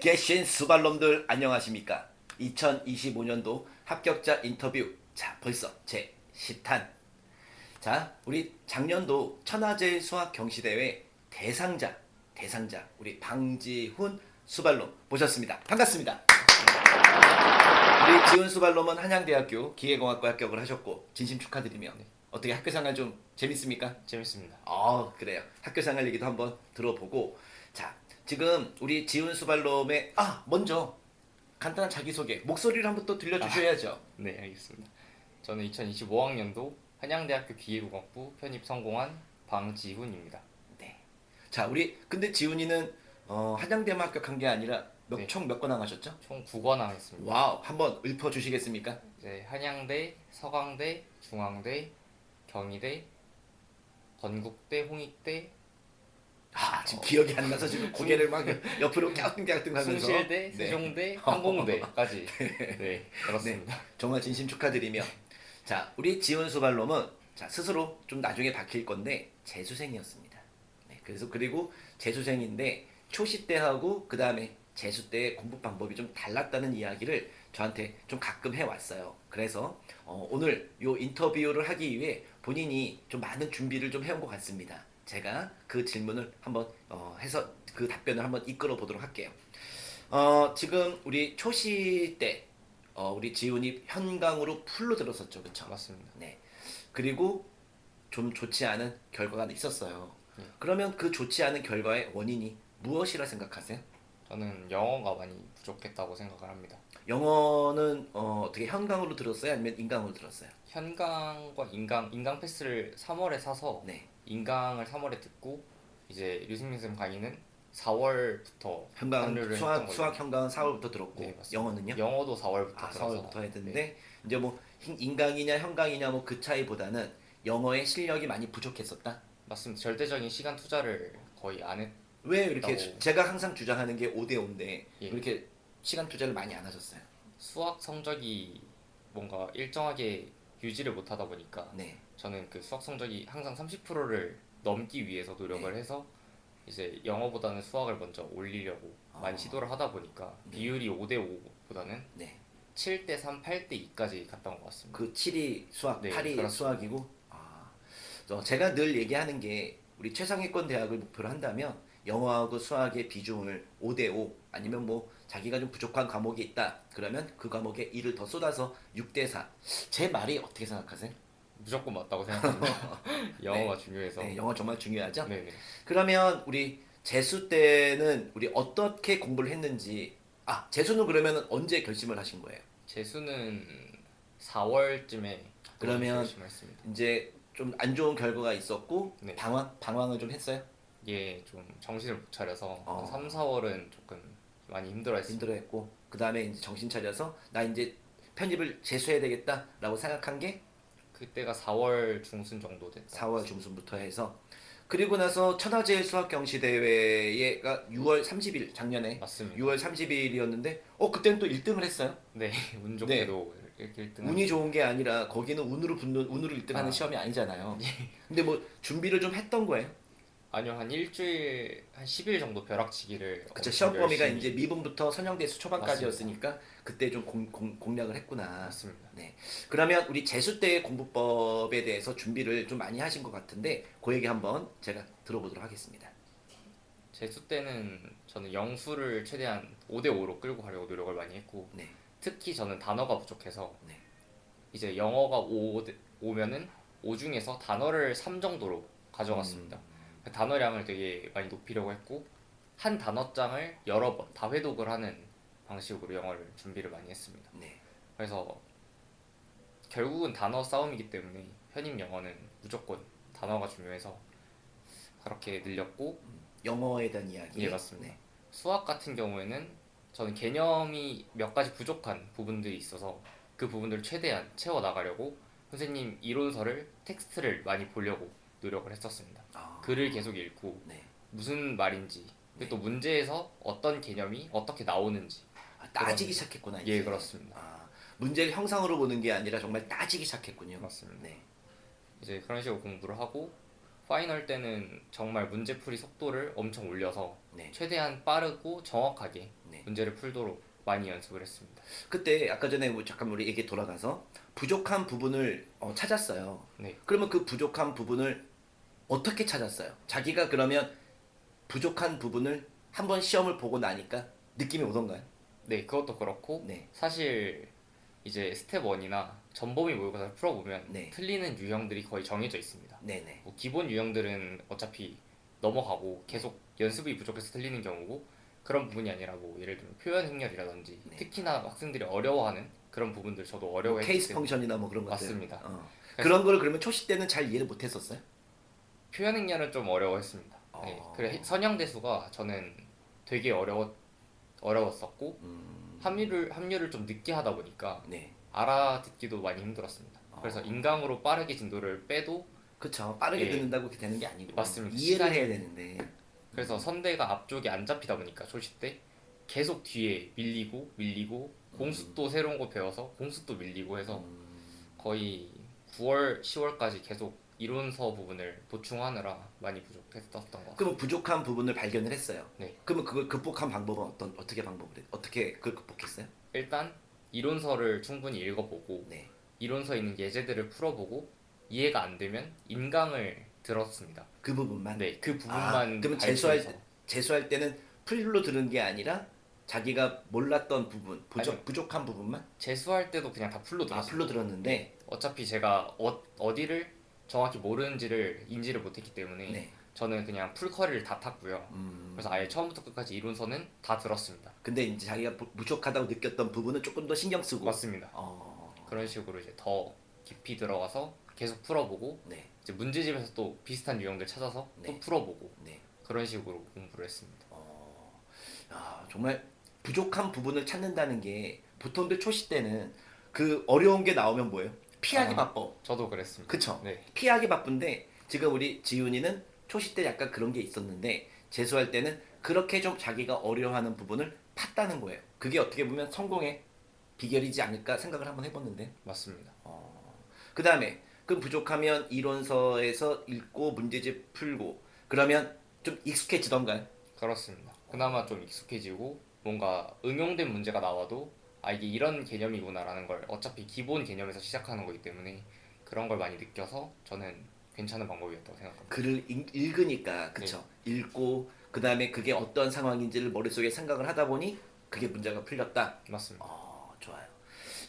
계신 수발놈들 안녕하십니까? 2025년도 합격자 인터뷰. 자, 벌써 제 10탄. 자, 우리 작년도 천하제일 수학 경시대회 대상자 우리 방지훈 수발놈 모셨습니다. 반갑습니다. 우리 지훈 수발놈은 한양대학교 기계공학과 합격을 하셨고 진심 축하드리며 어떻게 학교생활 좀 재밌습니까? 재밌습니다. 그래요. 학교생활 얘기도 한번 들어보고. 자, 지금 우리 지훈 수발놈의 먼저 간단한 자기소개 목소리를 한번 또 들려주셔야죠. 네, 알겠습니다. 저는 2025학년도 한양대학교 기계공학부 편입 성공한 방지훈입니다. 네. 자, 우리 근데 지훈이는 한양대만 합격한 게 아니라 네. 총 몇 권 나가셨죠? 총 9관 했습니다. 와우, 한번 읊어주시겠습니까? 이제 한양대, 서강대, 중앙대, 경희대, 건국대, 홍익대, 지금 기억이 안 나서 지금 고개를 막 옆으로 깍뚱깍뚱하면서 숭실대, 세종대, 항공대까지 그렇습니다. 정말 진심 축하드리며. 자, 우리 지훈 수발놈은 자, 스스로 좀 나중에 밝힐 건데 재수생이었습니다. 네, 그리고 재수생인데 초시 때하고 그 다음에 재수 때 공부 방법이 좀 달랐다는 이야기를 저한테 좀 가끔 해왔어요. 그래서 오늘 요 인터뷰를 하기 위해 본인이 좀 많은 준비를 좀 해온 것 같습니다. 제가 그 질문을 한번 해서 그 답변을 한번 이끌어 보도록 할게요. 지금 우리 초시 때 우리 지훈이 현강으로 풀로 들었었죠, 그렇죠? 맞습니다. 네. 그리고 좀 좋지 않은 결과가 있었어요. 네. 그러면 그 좋지 않은 결과의 원인이 무엇이라 생각하세요? 저는 영어가 많이 부족했다고 생각을 합니다. 영어는 어떻게 현강으로 들었어요? 아니면 인강으로 들었어요? 현강과 인강 패스를 3월에 사서 네. 인강을 3월에 듣고 이제 류승민 선 강의는 4월부터 현강 수학 현강은 4월부터 들었고 네, 맞습니다. 영어는요? 영어도 4월부터 4월부터 했는데 이제 뭐 인강이냐 현강이냐 뭐 그 차이보다는 영어의 실력이 많이 부족했었다. 맞습니다. 절대적인 시간 투자를 거의 안 했. 왜 이렇게 있다고. 제가 항상 주장하는 게 5대 5인데 예. 왜 이렇게 시간 투자를 많이 안 하셨어요? 수학 성적이 뭔가 일정하게 유지를 못하다 보니까 네. 저는 그 수학 성적이 항상 30%를 넘기 위해서 노력을 네. 해서 이제 영어보다는 수학을 먼저 올리려고 많이 시도를 하다 보니까 네. 비율이 5대 5보다는 네. 7대 3, 8대 2까지 갔던 것 같습니다. 그 7이 수학, 네, 8이 그렇습니다. 수학이고. 제가 늘 얘기하는 게 우리 최상위권 대학을 목표로 한다면 영어하고 수학의 비중을 5대 5 아니면 뭐 자기가 좀 부족한 과목이 있다 그러면 그 과목에 1을 더 쏟아서 6대 4. 제 말이 어떻게 생각하세요? 무조건 맞다고 생각합니다. 영어가 네. 중요해서. 네, 영어 정말 중요하죠? 네네. 그러면 우리 재수 때는 우리 어떻게 공부를 했는지. 재수는 그러면 언제 결심을 하신 거예요? 재수는 4월쯤에 그러면 결심했습니다. 이제 좀 안 좋은 결과가 있었고 네. 방황을 좀 했어요? 예, 좀 정신을 못 차려서 어. 한 3, 4월은 조금 많이 힘들어했습니다. 힘들어했고 그 다음에 이제 정신 차려서 나 이제 편입을 재수해야 되겠다라고 생각한 게 그때가 4월 중순 정도 됐다. 4월 중순부터 해서. 그리고 나서 천하제일 수학경시대회가 6월 30일 작년에 맞습니다. 6월 30일이었는데 그때는 또 1등을 했어요. 네, 운 좋게도 이렇게 1등. 운이 좋은 게 아니라 거기는 운으로 1등하는 시험이 아니잖아요. 근데 뭐 준비를 좀 했던 거예요. 아니요, 한 일주일, 한 10일 정도 벼락치기를. 그쵸. 엄청 시험 범위가 열심히. 이제 미분부터 선형대수 초반까지였으니까 그때 좀 공략을 했구나. 맞습니다. 네. 그러면 우리 재수 때 공부법에 대해서 준비를 좀 많이 하신 것 같은데 그 얘기 한번 제가 들어보도록 하겠습니다. 재수 때는 저는 영수를 최대한 5대 5로 끌고 가려고 노력을 많이 했고, 네. 특히 저는 단어가 부족해서 네. 이제 영어가 5면은 5 중에서 단어를 3 정도로 가져갔습니다. 그 단어량을 되게 많이 높이려고 했고, 한 단어장을 여러 번 다 회독을 하는 방식으로 영어를 준비를 많이 했습니다. 네. 그래서 결국은 단어 싸움이기 때문에 현임 영어는 무조건 단어가 중요해서 그렇게 늘렸고. 영어에 대한 이야기. 예, 맞습니다. 네. 수학 같은 경우에는 저는 개념이 몇 가지 부족한 부분들이 있어서 그 부분들을 최대한 채워 나가려고 선생님 이론서를 텍스트를 많이 보려고 노력을 했었습니다. 글을 계속 읽고 네. 무슨 말인지, 또 문제에서 어떤 개념이 어떻게 나오는지 따지기 시작했구나. 이제. 예, 그렇습니다. 문제를 형상으로 보는 게 아니라 정말 따지기 시작했군요. 맞습니다. 네. 이제 그런 식으로 공부를 하고 파이널 때는 정말 문제풀이 속도를 엄청 올려서 네. 최대한 빠르고 정확하게 네. 문제를 풀도록 많이 연습을 했습니다. 그때 아까 전에 뭐 잠깐 우리 얘기 돌아가서 부족한 부분을 찾았어요. 네. 그러면 그 부족한 부분을 어떻게 찾았어요? 자기가 그러면 부족한 부분을 한번 시험을 보고 나니까 느낌이 오던가요? 네, 그것도 그렇고 네. 사실 이제 스텝 1이나 전범위 모의고사를 풀어보면 네. 틀리는 유형들이 거의 정해져 있습니다. 네네. 뭐 기본 유형들은 어차피 넘어가고 계속 연습이 부족해서 틀리는 경우고 그런 부분이 아니라 뭐 예를 들면 표현 행렬이라든지 네. 특히나 학생들이 어려워하는 그런 부분들 저도 뭐 어려워했기 케이스 때문에 펑션이나 뭐 그런 것들. 맞습니다. 그런 걸 그러면 초시 때는 잘 이해를 못했었어요? 표현 행렬은 좀 어려워했습니다. 네, 그래 선형대수가 저는 되게 어려웠었고 합류를 좀 늦게 하다 보니까 네. 알아듣기도 많이 힘들었습니다. 그래서 인강으로 빠르게 진도를 빼도 그쵸. 빠르게 예. 듣는다고 그렇게 되는 게 아니고 맞습니다. 이해를 시간이- 해야 되는데. 그래서 선대가 앞쪽이 안 잡히다 보니까 조시 때 계속 뒤에 밀리고 공수도 새로운 거 배워서 공수도 밀리고 해서 거의 9월, 10월까지 계속 이론서 부분을 보충하느라 많이 부족했었던 것 같아요. 그러면 부족한 부분을 발견을 했어요. 네. 그러면 그걸 극복한 방법은 어떻게 그걸 극복했어요? 일단 이론서를 충분히 읽어보고 네. 이론서에 있는 예제들을 풀어보고 이해가 안 되면 인강을 들었습니다. 그 부분만. 네, 그 부분만 그러면 발표해서. 재수할 때는 풀로 들은 게 아니라 자기가 몰랐던 부분, 아니요. 부족한 부분만 재수할 때도 그냥 다 풀로 들었어요. 풀로 들었는데. 어차피 제가 어디를 정확히 모르는지를 인지를 못했기 때문에 네. 저는 그냥 풀커리를 다 탔고요. 그래서 아예 처음부터 끝까지 이론서는 다 들었습니다. 근데 이제 자기가 부족하다고 느꼈던 부분은 조금 더 신경 쓰고. 맞습니다. 그런 식으로 이제 더 깊이 들어가서 계속 풀어보고 네. 이제 문제집에서 또 비슷한 유형들 찾아서 네. 또 풀어보고 네. 그런 식으로 공부를 했습니다. 정말 부족한 부분을 찾는다는 게 보통들 초시 때는 그 어려운 게 나오면 뭐예요? 피하기 바빠. 저도 그랬습니다. 그쵸? 네. 피하기 바쁜데 지금 우리 지훈이는 초시 때 약간 그런 게 있었는데 재수할 때는 그렇게 좀 자기가 어려워하는 부분을 팠다는 거예요. 그게 어떻게 보면 성공의 비결이지 않을까 생각을 한번 해봤는데. 맞습니다. 그 다음에 그 부족하면 이론서에서 읽고 문제집 풀고 그러면 좀 익숙해지던가요? 그렇습니다. 그나마 좀 익숙해지고 뭔가 응용된 문제가 나와도 아 이게 이런 개념이구나라는 걸 어차피 기본 개념에서 시작하는 거기 때문에 그런 걸 많이 느껴서 저는 괜찮은 방법이었다고 생각합니다. 글을 읽으니까 그쵸? 읽고 그 다음에 그게 어떤 상황인지를 머릿속에 생각을 하다 보니 그게 문제가 풀렸다. 맞습니다. 좋아요.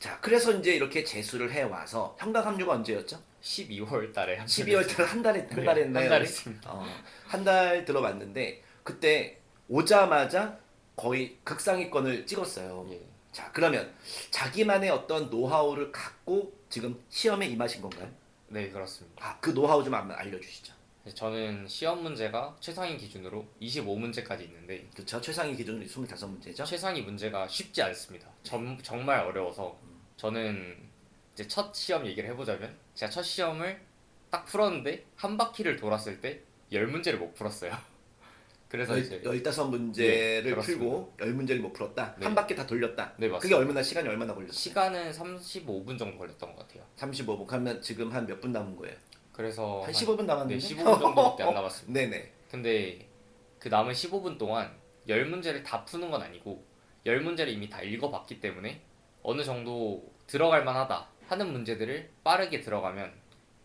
자, 그래서 이제 이렇게 재수를 해와서 현각 합류가 언제였죠? 12월 달에 12월 달 한 달에 네, 했나요? 한달 우리? 했습니다. 한 달 들어봤는데 그때 오자마자 거의 극상위권을 찍었어요. 예. 자, 그러면 자기만의 어떤 노하우를 갖고 지금 시험에 임하신 건가요? 네, 그렇습니다. 그 노하우 좀 한번 알려주시죠. 저는 시험 문제가 최상위 기준으로 25문제까지 있는데 그렇죠. 최상위 기준으로 25문제죠. 최상위 문제가 쉽지 않습니다. 정말 어려워서 저는 이제 첫 시험 얘기를 해보자면 제가 첫 시험을 딱 풀었는데 한 바퀴를 돌았을 때 10문제를 못 풀었어요. 그래서 이제 15문제를 네, 풀고 10문제를 못 풀었다. 네. 한 바퀴 다 돌렸다. 네, 맞습니다. 그게 얼마나 시간이 얼마나 걸렸어요? 시간은 35분 정도 걸렸던 것 같아요. 35분 하면 지금 한 몇 분 남은 거예요? 그래서 한 15분 남았는데? 네, 15분 정도밖에 안 남았습니다. 네네. 근데 그 남은 15분 동안 10문제를 다 푸는 건 아니고 10문제를 이미 다 읽어봤기 때문에 어느 정도 들어갈 만하다 하는 문제들을 빠르게 들어가면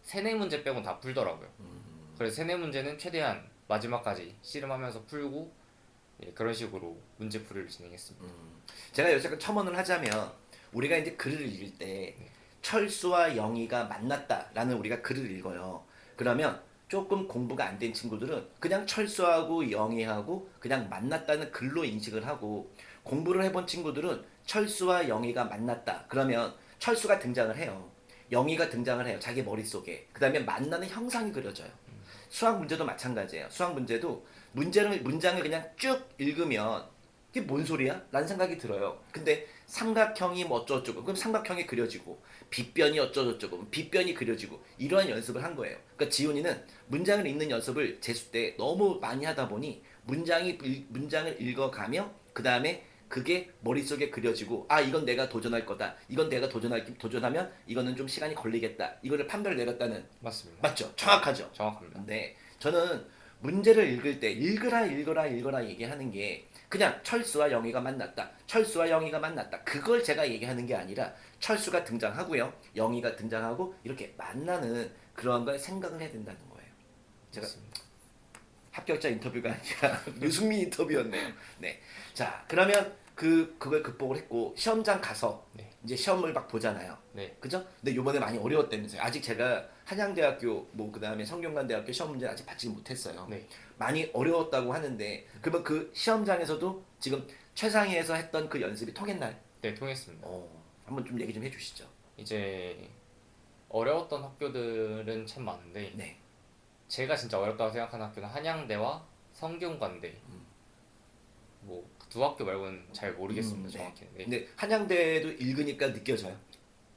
3, 4문제 빼곤 다 풀더라고요. 그래서 3, 4문제는 최대한 마지막까지 씨름하면서 풀고 그런 식으로 문제풀이를 진행했습니다. 제가 여기서 약간 첨언을 하자면 우리가 이제 글을 읽을 때 철수와 영희가 만났다라는 우리가 글을 읽어요. 그러면 조금 공부가 안 된 친구들은 그냥 철수하고 영희하고 그냥 만났다는 글로 인식을 하고 공부를 해본 친구들은 철수와 영희가 만났다. 그러면 철수가 등장을 해요. 영희가 등장을 해요. 자기 머릿속에. 그 다음에 만나는 형상이 그려져요. 수학 문제도 마찬가지예요. 수학 문제도 문장을 그냥 쭉 읽으면 이게 뭔 소리야? 라는 생각이 들어요. 근데 삼각형이 뭐 어쩌고저쩌고 그럼 삼각형이 그려지고 빗변이 어쩌고저쩌고 그럼 빗변이 그려지고 이러한 연습을 한 거예요. 그러니까 지훈이는 문장을 읽는 연습을 재수 때 너무 많이 하다 보니 문장을 읽어가며 그 다음에 그게 머릿속에 그려지고 이건 내가 도전할 거다. 이건 내가 도전하면 이거는 좀 시간이 걸리겠다. 이거를 판별을 내렸다는 맞습니다. 맞죠? 정확하죠? 정확합니다. 네. 저는 문제를 읽을 때 읽어라 얘기하는 게 그냥 철수와 영희가 만났다. 철수와 영희가 만났다. 그걸 제가 얘기하는 게 아니라 철수가 등장하고요. 영희가 등장하고 이렇게 만나는 그러한 걸 생각을 해야 된다는 거예요. 제가 맞습니다. 합격자 인터뷰가 아니라 유승민 인터뷰였네요. 네. 자, 그러면 그걸 극복을 했고 시험장 가서 네. 이제 시험을 막 보잖아요. 네. 그죠? 근데 요번에 많이 어려웠다면서요. 아직 제가 한양대학교 뭐 그다음에 성균관대학교 시험 문제 아직 받지 못했어요. 네. 많이 어려웠다고 하는데 그러면 그 시험장에서도 지금 최상위에서 했던 그 연습이 통했나요? 네, 통했습니다. 한번 좀 얘기 좀 해주시죠. 이제 어려웠던 학교들은 참 많은데 네. 제가 진짜 어렵다고 생각하는 학교는 한양대와 성균관대. 뭐 두 학교 말고는 잘 모르겠습니다. 네. 정확히. 네. 근데 한양대도 읽으니까 느껴져요.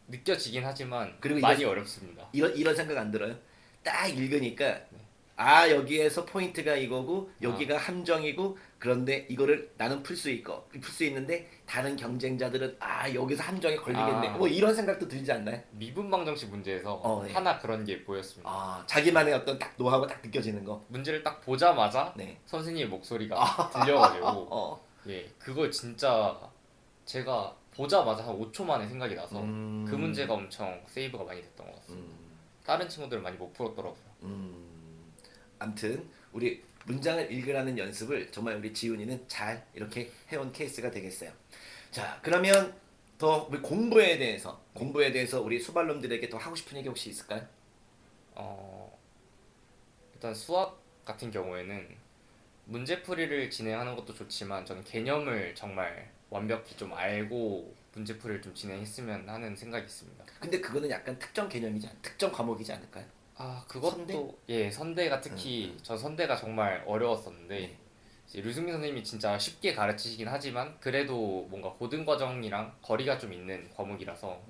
느껴지긴 하지만 그리고 많이 어렵습니다. 이런 생각 안 들어요? 딱 읽으니까 네. 여기에서 포인트가 이거고 여기가 함정이고 그런데 이거를 나는 풀 수 있는데 다른 경쟁자들은 여기서 함정에 걸리겠네. 뭐 이런 생각도 들지 않나요? 미분방정식 문제에서 네. 하나 그런 게 보였습니다. 자기만의 어떤 딱 노하우가 딱 느껴지는 거. 문제를 딱 보자마자 네. 선생님의 목소리가 들려가지고 어. 예, 그걸 진짜 제가 보자마자 한 5초 만에 생각이 나서 그 문제가 엄청 세이브가 많이 됐던 것 같습니다. 다른 친구들은 많이 못 풀었더라고요. 암튼 우리 문장을 읽으라는 연습을 정말 우리 지훈이는 잘 이렇게 해온 케이스가 되겠어요. 자, 그러면 더 우리 공부에 대해서 우리 수발놈들에게 더 하고 싶은 얘기 혹시 있을까요? 일단 수학 같은 경우에는 문제풀이를 진행하는 것도 좋지만 저는 개념을 정말 완벽히 좀 알고 문제풀이를 좀 진행했으면 하는 생각이 있습니다. 근데 그거는 약간 특정 과목이지 않을까요? 그것도 선대? 예, 선대가 특히 전 선대가 정말 어려웠었는데 네. 이제 류승민 선생님이 진짜 쉽게 가르치시긴 하지만 그래도 뭔가 고등 과정이랑 거리가 좀 있는 과목이라서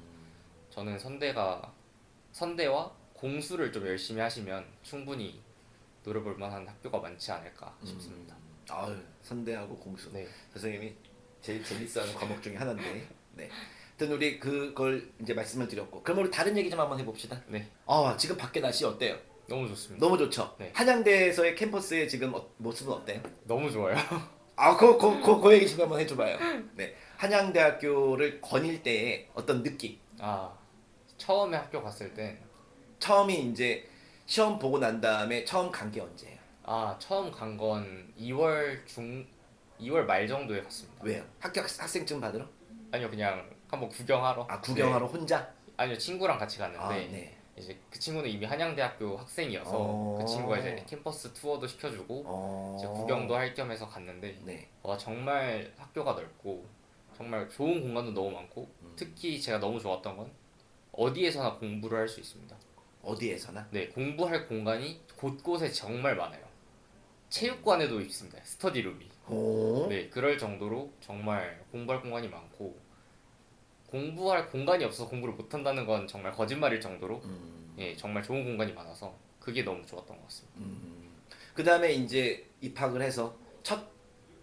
저는 선대와 공수를 좀 열심히 하시면 충분히 노려볼 만한 학교가 많지 않을까 싶습니다. 선대하고 공수. 네. 선생님이 제일 재밌어하는 과목 중에 하나인데. 네. 하여튼 우리 그걸 이제 말씀을 드렸고 그럼 우리 다른 얘기 좀 한번 해봅시다. 네. 지금 밖에 날씨 어때요? 너무 좋습니다. 너무 좋죠? 네. 한양대에서의 캠퍼스의 지금 모습은 어때요? 너무 좋아요. 그 얘기 좀 한번 해줘봐요. 네. 한양대학교를 거닐 때의 어떤 느낌. 처음에 학교 갔을 땐 처음이 이제 시험 보고 난 다음에 처음 간 게 언제예요? 처음 간 건 2월 말 정도에 갔습니다. 왜요? 학생증 받으러? 아니요, 그냥 한번 구경하러. 구경하러 네. 혼자? 아니요, 친구랑 같이 갔는데 네. 이제 그 친구는 이미 한양대학교 학생이어서 그 친구가 이제 캠퍼스 투어도 시켜주고 이제 구경도 할 겸 해서 갔는데 네. 정말 학교가 넓고 정말 좋은 공간도 너무 많고 특히 제가 너무 좋았던 건 어디에서나 공부를 할 수 있습니다. 어디에서나? 네, 공부할 공간이 곳곳에 정말 많아요. 체육관에도 있습니다. 스터디룸이. 네, 그럴 정도로 정말 공부할 공간이 많고 공부할 공간이 없어서 공부를 못한다는 건 정말 거짓말일 정도로 예, 정말 좋은 공간이 많아서 그게 너무 좋았던 것 같습니다. 그 다음에 이제 입학을 해서 첫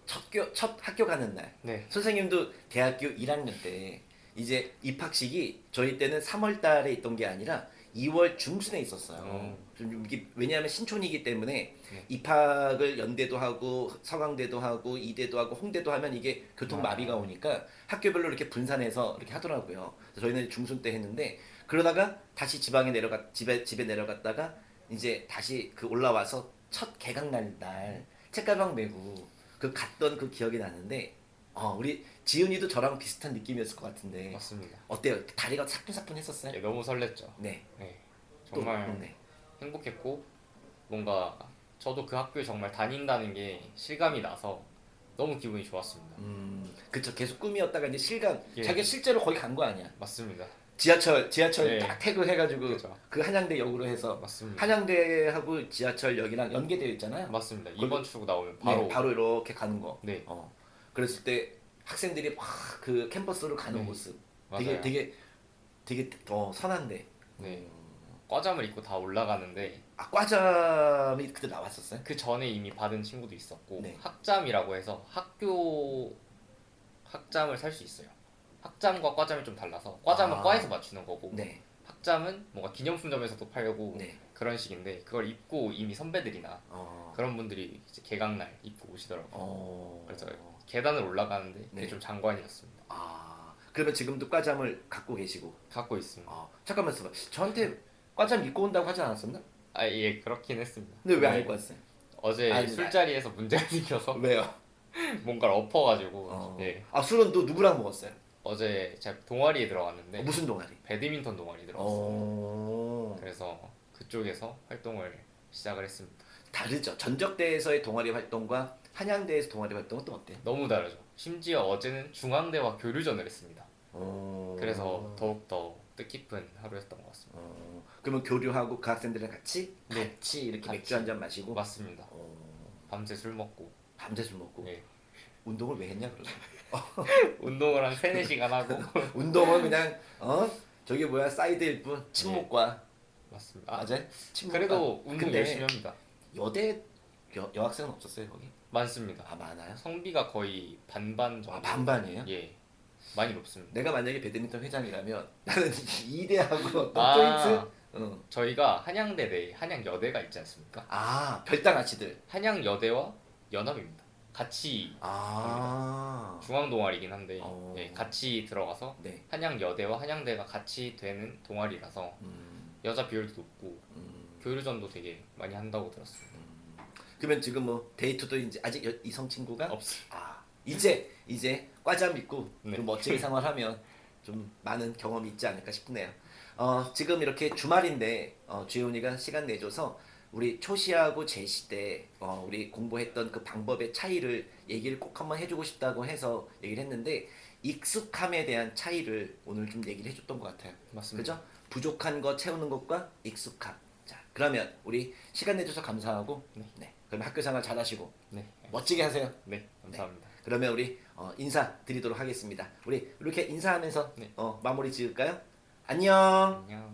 학교 가는 날 네, 선생님도 대학교 1학년 때 이제 입학식이 저희 때는 3월 달에 있던 게 아니라 2월 중순에 있었어요. 좀 이게 왜냐하면 신촌이기 때문에 네. 입학을 연대도 하고 서강대도 하고 이대도 하고 홍대도 하면 이게 교통 마비가 오니까 학교별로 이렇게 분산해서 이렇게 하더라고요. 그래서 저희는 중순 때 했는데 그러다가 다시 집에 내려갔다가 이제 다시 그 올라와서 첫 개강날 날 책가방 메고 갔던 그 기억이 나는데 우리 지은이도 저랑 비슷한 느낌이었을 것 같은데 맞습니다. 어때요? 다리가 사뿐사뿐했었어요? 예, 너무 설렜죠. 네. 네, 정말 네. 행복했고 뭔가 저도 그 학교에 정말 다닌다는 게 실감이 나서 너무 기분이 좋았습니다. 그쵸. 계속 꿈이었다가 이제 예. 자기가 실제로 거기 간 거 아니야? 맞습니다. 지하철 네. 딱 태그해가지고 그죠. 그 한양대역으로 해서 맞습니다. 한양대하고 지하철역이랑 연계되어 있잖아요. 맞습니다. 거기- 2번 출구 나오면 바로 이렇게 가는 거. 네. 그랬을 때 학생들이 막 그 캠퍼스로 가는 네. 모습 맞아요. 되게 선한데. 네. 과잠을 입고 다 올라가는데 과잠이 그때 나왔었어요? 그 전에 이미 받은 친구도 있었고 네. 학잠이라고 해서 학점을 살 수 있어요. 학점과 과점이 좀 달라서 과점은 아. 과에서 맞추는 거고 네. 학점은 뭔가 기념품점에서도 팔고 네. 그런 식인데 그걸 입고 이미 선배들이나 어. 그런 분들이 이제 개강날 입고 오시더라고요. 어. 그래서 계단을 올라가는데 그게 네. 좀 장관이었습니다. 아. 그러면 지금도 과잠을 갖고 계시고. 갖고 있습니다. 잠깐만 있어봐. 저한테 과잠 입고 온다고 하지 않았었나? 아, 예, 그렇긴 했습니다. 근데 왜 안 네. 입고 왔어요? 어제 아니, 술자리에서 문제가 생겨서 왜요? 뭔가를 엎어가지고 어. 예. 술은 또 누구랑 먹었어요? 어제 제가 동아리에 들어갔는데 무슨 동아리? 배드민턴 동아리 들어갔어요. 어. 그래서 그쪽에서 활동을 시작을 했습니다. 다르죠. 전적대에서의 동아리 활동과 한양대에서 동아리 활동은 또 어때요? 너무 다르죠. 심지어 어제는 중앙대와 교류전을 했습니다. 어. 그래서 더욱더 뜻깊은 하루였던 것 같습니다. 그러면 교류하고 그 학생들이랑 같이 네. 같이 이렇게 같이. 맥주 한 잔 마시고 맞습니다. 어. 밤새 술 먹고 밤새 술 먹고 예. 운동을 왜 했냐 그러면 운동을 한 3-4시간 하고 운동은 그냥 저기 뭐야 사이드일 뿐 친목과 맞습니다. 맞아요? 친목과. 그래도 운동 근데 열심히 합니다. 여대 여학생은 없었어요 거기? 많습니다. 많아요? 성비가 거의 반반 정도. 반반이에요? 예, 많이 높습니다. 내가 만약에 배드민턴 회장이라면 나는 이대하고 어떤 아. 포인트? 응. 저희가 한양대 내 한양여대가 있지 않습니까? 별당 아치들. 한양여대와 연합입니다. 같이 중앙 동아리긴 한데 어. 예, 같이 들어가서 네. 한양여대와 한양대가 같이 되는 동아리라서 여자 비율도 높고 교류전도 되게 많이 한다고 들었습니다. 그러면 지금 뭐 데이트도 이제 아직 이성 친구가 없습니다. 이제 과잠 입고 네. 좀 멋지게 생활하면 좀 많은 경험이 있지 않을까 싶네요. 지금 이렇게 주말인데 주현이가 시간 내줘서 우리 초시하고 제시 때 우리 공부했던 그 방법의 차이를 얘기를 꼭 한번 해주고 싶다고 해서 얘기를 했는데 익숙함에 대한 차이를 오늘 좀 얘기를 해줬던 것 같아요. 맞습니다. 그죠? 부족한 거 채우는 것과 익숙함. 자, 그러면 우리 시간 내줘서 감사하고 네. 그럼 학교 생활 잘하시고 네, 멋지게 하세요. 네, 감사합니다. 그러면 우리 인사 드리도록 하겠습니다. 우리 이렇게 인사하면서 네. 마무리 지을까요? 안녕. 안녕.